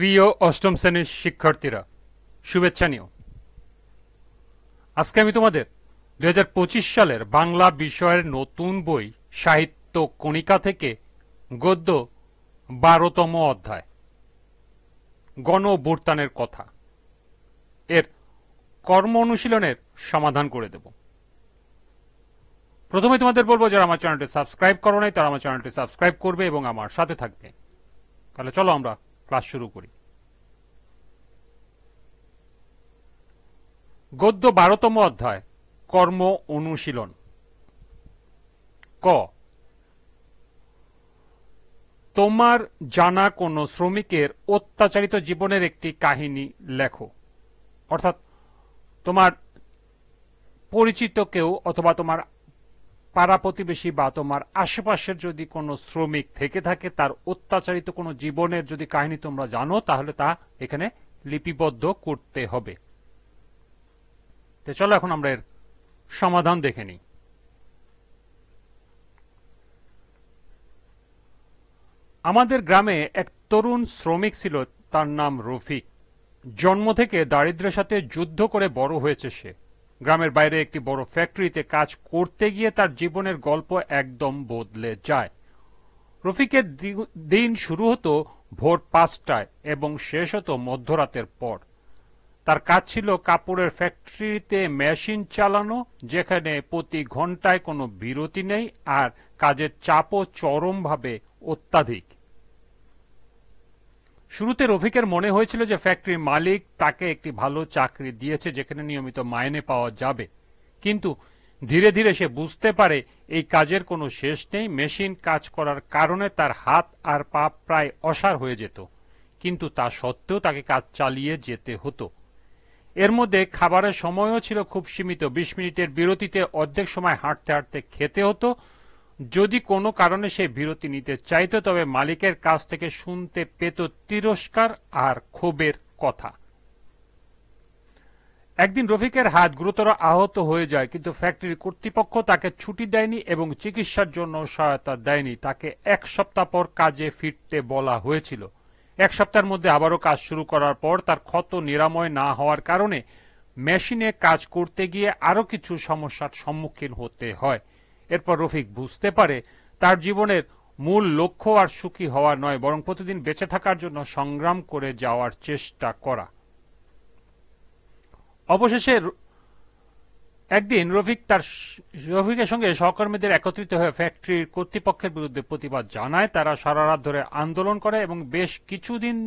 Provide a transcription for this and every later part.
প্রিয় অষ্টম শ্রেণীর শিক্ষার্থীরা, শুভেচ্ছা নিও। আজকে আমি তোমাদের 2025 সালের বাংলা বিষয়ের নতুন বই সাহিত্য কণিকা থেকে গদ্য 12তম অধ্যায় গণ অভ্যুত্থানের কথা এর কর্ম অনুশীলনের সমাধান করে দেব। প্রথমে তোমাদের বলবো, যারা আমার চ্যানেলটি সাবস্ক্রাইব করো নাই তারা আমার চ্যানেলটি সাবস্ক্রাইব করবে এবং আমার সাথে থাকবে। তাহলে চলো আমরা ক্লাস শুরু করি। গদ্য 12তম অধ্যায় কর্ম অনুশীলন। ক, তোমার জানা কোন শ্রমিকের অত্যাচারিত জীবনের একটি কাহিনী লেখো। অর্থাৎ তোমার পরিচিত কেউ অথবা তোমার পাড়া প্রতিবেশী বা তোমার আশেপাশের যদি কোনো শ্রমিক থেকে থাকে, তার অত্যাচারিত কোনো জীবনের যদি কাহিনী তোমরা জানো, তাহলে তা এখানে লিপিবদ্ধ করতে হবে। তো চলো এখন আমরা এর সমাধান দেখে নিই। আমাদের গ্রামে এক তরুণ শ্রমিক ছিল, তার নাম রফিক। জন্ম থেকে দারিদ্র্যের সাথে যুদ্ধ করে বড় হয়েছে সে। গ্রামের বাইরে একটি বড় ফ্যাক্টরিতে কাজ করতে গিয়ে তার জীবনের গল্প একদম বদলে যায়। রফিকের দিন শুরু হতো ভোর 5টায় এবং শেষ হতো মধ্যরাতের পর। তার কাজ ছিল কাপড়ের ফ্যাক্টরিতে মেশিন চালানো, যেখানে প্রতি ঘন্টায় কোনো বিরতি নেই আর কাজের চাপও চরমভাবে অত্যাধিক। শুরুতে রফিকের মনে হয়েছিল যে ফ্যাক্টরির মালিক তাকে একটি ভালো চাকরি দিয়েছে, যেখানে নিয়মিত মাইনে পাওয়া যাবে। কিন্তু ধীরে ধীরে সে বুঝতে পারে এই কাজের কোনো শেষ নেই। মেশিন কাজ করার কারণে তার হাত আর পা প্রায় অসাড় হয়ে যেত, কিন্তু তা সত্ত্বেও তাকে কাজ চালিয়ে যেতে হতো। এর মধ্যে খাবারের সময়ও ছিল খুব সীমিত। 20 মিনিটের বিরতিতে অর্ধেক সময় হাঁটতে হাঁটতে খেতে হতো। যদি কোনো কারণে সে বিরতি নিতে চাইত, তবে মালিকের কাছ থেকে শুনতে পেত তিরস্কার আর ক্ষোভের কথা। একদিন রফিকের হাত গুরুতর আহত হয়ে যায়, কিন্তু ফ্যাক্টরি কর্তৃপক্ষ তাকে ছুটি দেয়নি এবং চিকিৎসার জন্য সহায়তা দেয়নি। তাকে 1 সপ্তাহ পর কাজে ফিরতে বলা হয়েছিল। 1 সপ্তাহের মধ্যে আবারও কাজ শুরু করার পর তার ক্ষত নিরাময় না হওয়ার কারণে মেশিনে কাজ করতে গিয়ে আরো কিছু সমস্যার সম্মুখীন হতে হয়। এরপর রফিক বুঝতে পারে তার জীবনের মূল লক্ষ্য আর সুখী হওয়া নয়, বরং প্রতিদিন বেঁচে থাকার জন্য সংগ্রাম করে যাওয়ার চেষ্টা করা। অবশেষে একদিন রফিকের সঙ্গে সহকর্মীদের একত্রিত হয়ে ফ্যাক্টরির কর্তৃপক্ষের বিরুদ্ধে প্রতিবাদ জানায়। তারা সারা রাত ধরে আন্দোলন করে এবং বেশ কিছুদিন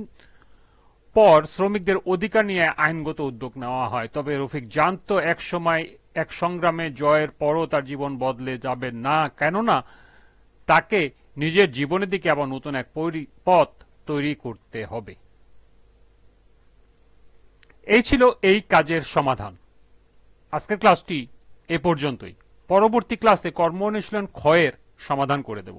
পর শ্রমিকদের অধিকার নিয়ে আইনগত উদ্যোগ নেওয়া হয়। তবে রফিক জানত এক সময় এক সংগ্রামে জয়ের পরও তার জীবন বদলে যাবে না, কেননা তাকে নিজের জীবনের দিকে আবার নতুন এক পথ তৈরি করতে হবে। এই ছিল এই কাজের সমাধান। আজকের ক্লাসটি এ পর্যন্তই। পরবর্তী ক্লাসে কর্ম অনুশীলন খ এর সমাধান করে দেব।